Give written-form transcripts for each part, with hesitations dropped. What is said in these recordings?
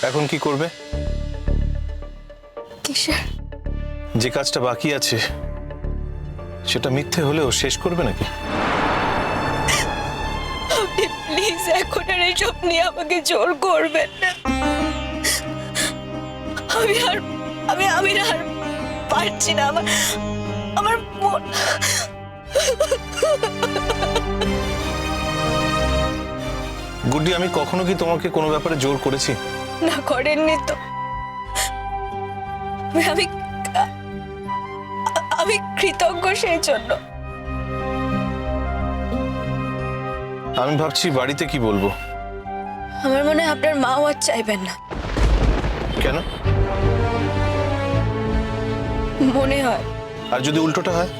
এখন কি করবে? কিসের? যে কাজটা বাকি আছে সেটা মিথ্যে হলেও শেষ করবে নাকি? আপনি প্লিজ এখন আর এইসব নিয়ে আমাকে জোর করবেন না। আমি আর পারছি না। আমার গুড্ডি, আমি কখনো কি তোমাকে কোনো ব্যাপারে জোর করেছি? না, করেননি তো। আমি কৃতজ্ঞ সেই জন্য। আমি ভাবছি বাড়িতে কি বলবো। আমার মনে হয় আপনার মাও আর চাইবেন না। কেন? মনে হয়। আর যদি উল্টোটা হয়,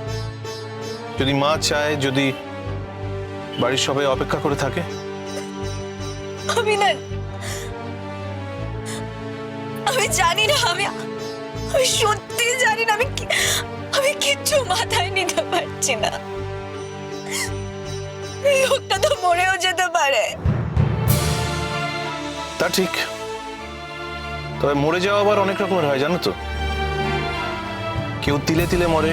যদি মা চায়, যদি বাড়ির সবাই অপেক্ষা করে থাকে? আমি জানি না, আমি সত্যি জানি না। আমি কিচ্ছু মাথায় নিতে পারছি না। লোকটা তো মরেও যেতে পারে। তা ঠিক, তবে মরে যাওয়া আবার অনেক রকমের হয় জানো তো। কেউ তিলে তিলে মরে,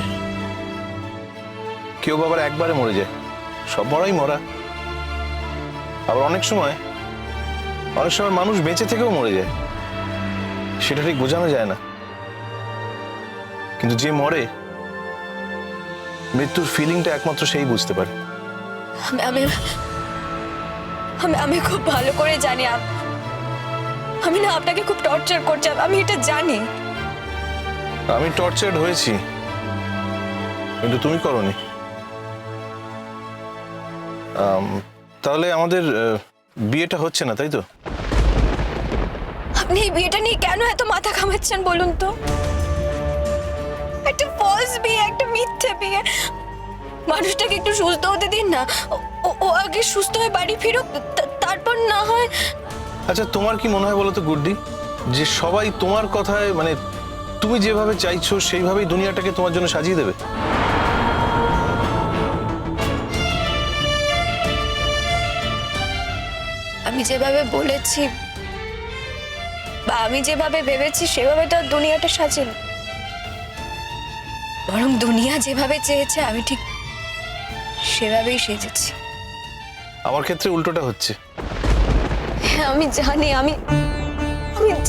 কেউ আবার একবারে মরে যায়। সব মরাই মরা। আবার অনেক সময় মানুষ বেঁচে থেকেও মরে যায়, সেটা ঠিক বোঝানো যায় না। কিন্তু যে মরে, মৃত্যুর ফিলিংটা একমাত্র সেই বুঝতে পারে। আমি খুব ভালো করে জানি আমি না আপনাকে খুব টর্চার করছি, আমি এটা জানি। আমি টর্চার্ড হয়েছি, কিন্তু তুমি করোনি। তাহলে আমাদের বিয়েটা হচ্ছে না, তাই তো? আপনি এই বিয়েটা নিয়ে কেন এত মাথা ঘামাচ্ছেন বলুন তো? একটা ফলস বিয়ে, একটা মিথ্যে বিয়ে। মানুষটাকে একটু সুস্থ হতে দিন না। ও আগে সুস্থ হয়ে বাড়ি ফিরুক, তারপর না হয়। আচ্ছা, তোমার কি মনে হয় বলো তো গুড্ডি, যে সবাই তোমার কথায়, মানে তুমি যেভাবে চাইছো সেইভাবেই দুনিয়াটাকে তোমার জন্য সাজিয়ে দেবে? আমি যেভাবে বলেছি বা আমি যেভাবে ভেবেছি সেভাবে তো আর দুনিয়াটা সাজেনি। বরং দুনিয়া যেভাবে চেয়েছে আমি ঠিক সেভাবেই সেজেছি। আমার ক্ষেত্রে উল্টোটা হচ্ছে। হ্যাঁ, আমি জানি। আমি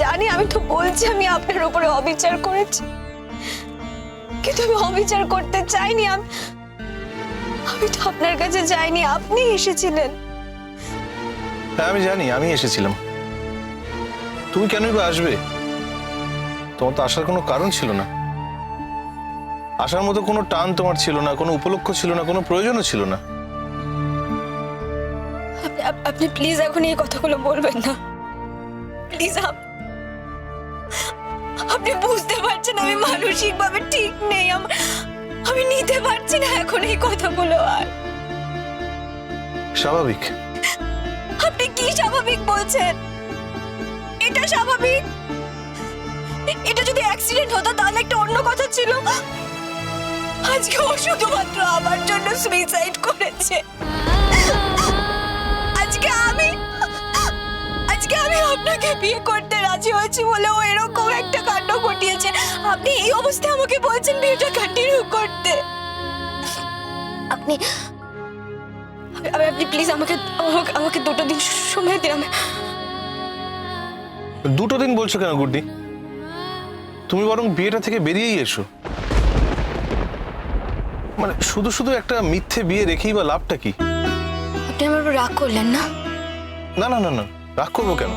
জানি। আমি তো বলছি আমি আপনার উপরে অবিচার করেছি, কিন্তু আমি অবিচার করতে চাইনি। আমি তো আপনার কাছে যাইনি, আপনি এসেছিলেন। হ্যাঁ, আমি জানি, আমি এসেছিলাম। তুমি কেনই বা আসবে? তোমার তো আসার কোনো কারণ ছিল না। আসার মতো কোনো টান তোমার ছিল না, কোনো উপলক্ষ ছিল না, কোনো প্রয়োজনও ছিল না। আপনি প্লিজ এখন এই কথাগুলো বলবেন না, প্লিজ। আপনি বুঝতে পারছেন আমি মানসিকভাবে ঠিক নেই। আমি নিতে পারছি না এখন এই কথাগুলো আর। স্বাভাবিক। আপনি কি স্বাভাবিক বলছেন? এটা স্বাভাবিক? এটা যদি অ্যাক্সিডেন্ট হতো তাহলে একটা অন্য কথা ছিল। আজকে ও শুধুমাত্র আমার জন্য সুইসাইড করেছে। আজকে আমি আপনাকে বিয়ে করতে রাজি হয়েছি বলে ও এরকম একটা কাণ্ড ঘটিয়েছে। আপনি এই অবস্থায় আমাকে বলছেন বিয়েটা কন্টিনিউ করতে? আপনি প্লিজ আমাকে 2 দিন সময় দিন। 2 দিন বলছো কেন গুড্ডি? তুমি বরং বিয়েটা থেকে বেরিয়েই এসো। মানে শুধু শুধু একটা মিথ্যে বিয়ে রেখেই বা লাভটা কি? আপনি আমার উপর রাগ করলেন না? না না না না, রাগ করবো কেন?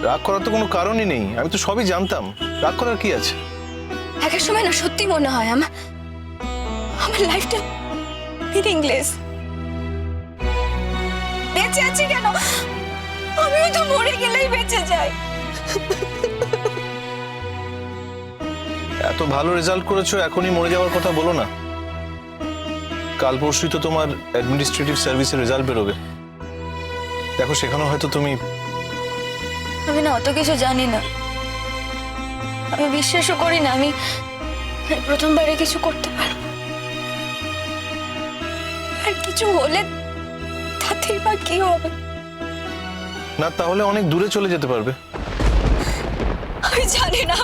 রাগ করার তো কোনো কারণই নেই। আমি তো সবই জানতাম, রাগ করার কি আছে? এক সময় না সত্যি মনে হয় আমার লাইফটা মিনিংলেস। বেঁচে আছি কেন? আমিও তো মরে গেলেই বেঁচে যাই। এত ভালো রেজাল্ট করেছো, এখনই মরে যাওয়ার কথা বলো না। কাল পরশুই তো তোমার অ্যাডমিনিস্ট্রেটিভ সার্ভিসের রেজাল্ট বেরোবে। দেখো, সেখানে হয়তো তুমি। আমি না অত কিছু জানি না, আমি বিশ্বাসও করি না আমি প্রথমবারে কিছু করতে পারবো। আর কিছু হলে তাতেই বা কি হবে? না, তাহলে অনেক দূরে চলে যেতে পারবে। আমি জানি না,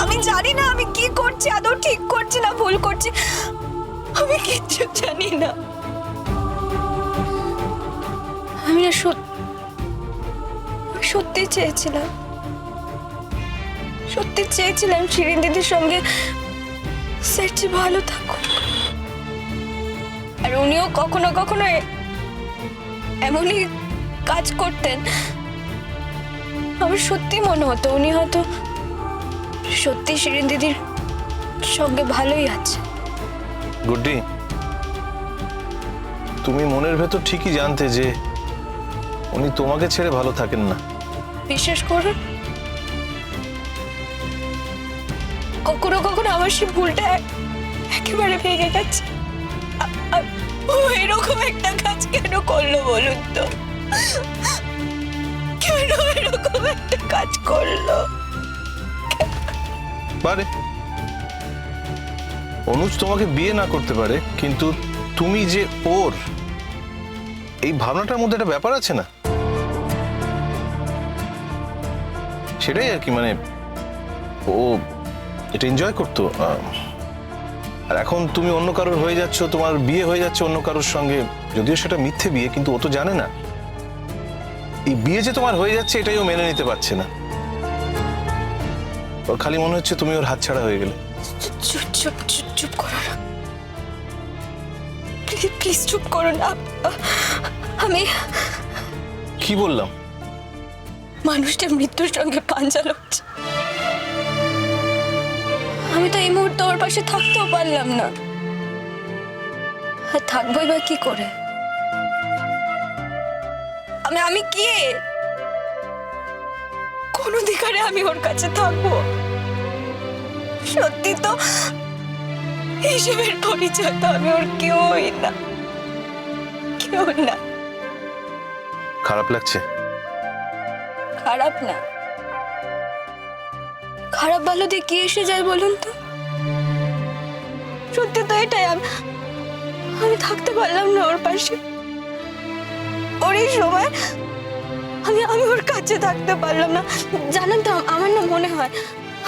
আমি জানি না আমি কি করছি, আদৌ ঠিক করছি না ভুল করছি, আমি কিচ্ছু জানি না। আমি না সত্যি চেয়েছিলাম শিরিন দিদির সঙ্গে সেটি ভালো থাকুক। আর উনিও কখনো কখনো এমনই কাজ করতেন, আমার সত্যি মনে হতো উনি হয়তো সত্যি শিরিন দিদির সঙ্গে ভালোই আছে। গুড্ডি, তুমি মনের ভেতর ঠিকই জানতে যে উনি তোমাকে ছেড়ে ভালো থাকেন না। বিশেষ করে কখনো কখনো আমার সে ভুলটা একেবারে ভেঙে গেছে। ও এরকম একটা কাজ কেন করলো বলুন তো? কেন এরকম একটা কাজ করলো? পারে অনুজ তোমাকে বিয়ে না করতে পারে, কিন্তু তুমি যে ওর, এই ভাবনাটার মধ্যে একটা ব্যাপার আছে না, সেটাই আর কি। মানে ও এটা এনজয় করতো, আর এখন তুমি অন্য কারোর হয়ে যাচ্ছ, তোমার বিয়ে হয়ে যাচ্ছে অন্য কারোর সঙ্গে, যদিও সেটা মিথ্যে বিয়ে, কিন্তু ও তো জানে না এই বিয়ে যে তোমার হয়ে যাচ্ছে এটাই ও মেনে নিতে পারছে না। ওর খালি মনে হচ্ছে তুমি ওর হাতছাড়া হয়ে গেলে। চুপ করো না, প্লিজ চুপ করো না। আমি কি বললাম? মানুষটা মৃত্যুর সঙ্গে পাঞ্জা লড়ছে, আমি তো এই মুহূর্তে ওর পাশে থাকতেও পারলাম না, আর থাকবোই বা কি করে? আমি কি কোন অধিকারে আমি ওর কাছে থাকবো? সত্যি তো হিসেবের পরিচয় তো আমি ওর কেউই না। খারাপ লাগছে? খারাপ না, খারাপ ভালো দিয়ে কি এসে যায় বলুন তো? সত্যি তো এটাই, আমি থাকতে পারলাম না ওর পাশে। ওর এই সময় আমি ওর কাছে থাকতে পারলাম না। জানেন তো, আমার না মনে হয়,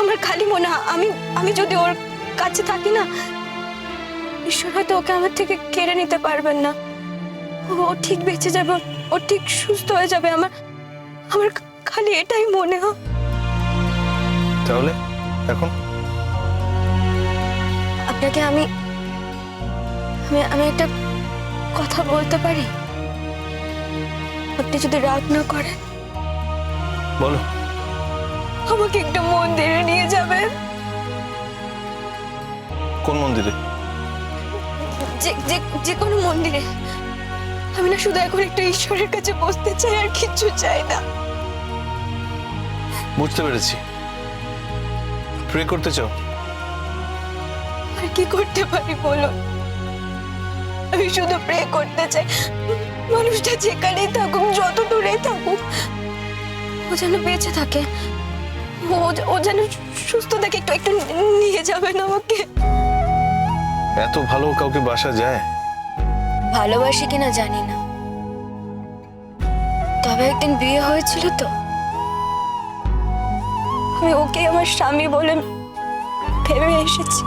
আমার খালি মনে হয় আমি যদি ওর কাছে থাকি না, ঈশ্বর হয়তো ওকে আমার থেকে কেড়ে নিতে পারবেন না। ও ঠিক বেঁচে যাবে, ও ঠিক সুস্থ হয়ে যাবে। আমার খালি এটাই মনে হয়। তাহলে এখন আপনাকে আমি একটা কথা বলতে পারি? আপনি যদি রাগ না করেন। বলো। আমাকে একটু মন্দিরে নিয়ে যাবেন। কোন মন্দিরে? যে কোনো মন্দিরে। আমি না শুধু এখন একটু ঈশ্বরের কাছে বসতে চাই, আর কিচ্ছু চাই না। বুঝতে পেরেছি, প্রে করতে চাও। আর কি করতে পারি বলুন? আমি শুধু প্রে করতে চাই, মানুষটা যেখানেই থাকুক, যত দূরেই থাকুক, ও যেন বেঁচে থাকে, ও যেন সুস্থ থাকে। একটু নিয়ে যাবেন আমাকে। এত ভালো কাউকে বাসা যায়? ভালোবাসি কিনা জানি না, তবে একদিন বিয়ে হয়েছিল তো, আমি ওকে আমার স্বামী বলে ভেবে এসেছি।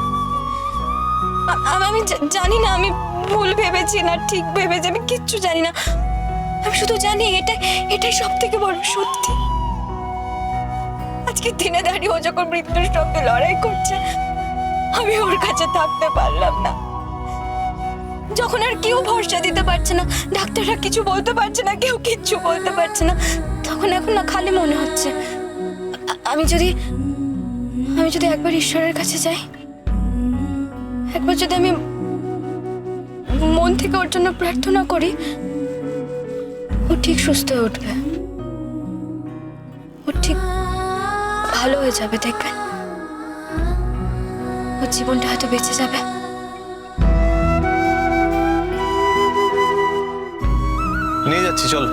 আমি জানি না আমি ভুল ভেবেছি না ঠিক ভেবেছি, আমি কিচ্ছু জানি না। আমি শুধু জানি এটাই সব থেকে বড় সত্যি। আজকে দিনে দাঁড়িয়ে ও যখন মৃত্যুর সঙ্গে লড়াই করছে, আমি ওর কাছে থাকতে পারলাম না। যখন আর কেউ ভরসা দিতে পারছে না, ডাক্তাররা কিছু বলতে পারছে না, কেউ কিচ্ছু বলতে পারছে না, তখন এখন না খালি মনে হচ্ছে আমি যদি একবার ঈশ্বরের কাছে যাই, একবার যদি আমি মন থেকে ওর জন্য প্রার্থনা করি, ও ঠিক সুস্থ হয়ে উঠবে, ও ঠিক ভালো হয়ে যাবে। দেখবেন ওর জীবনটা হয়তো বেঁচে যাবে। নিয়ে যাচ্ছি, চল।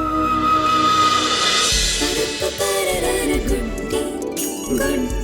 good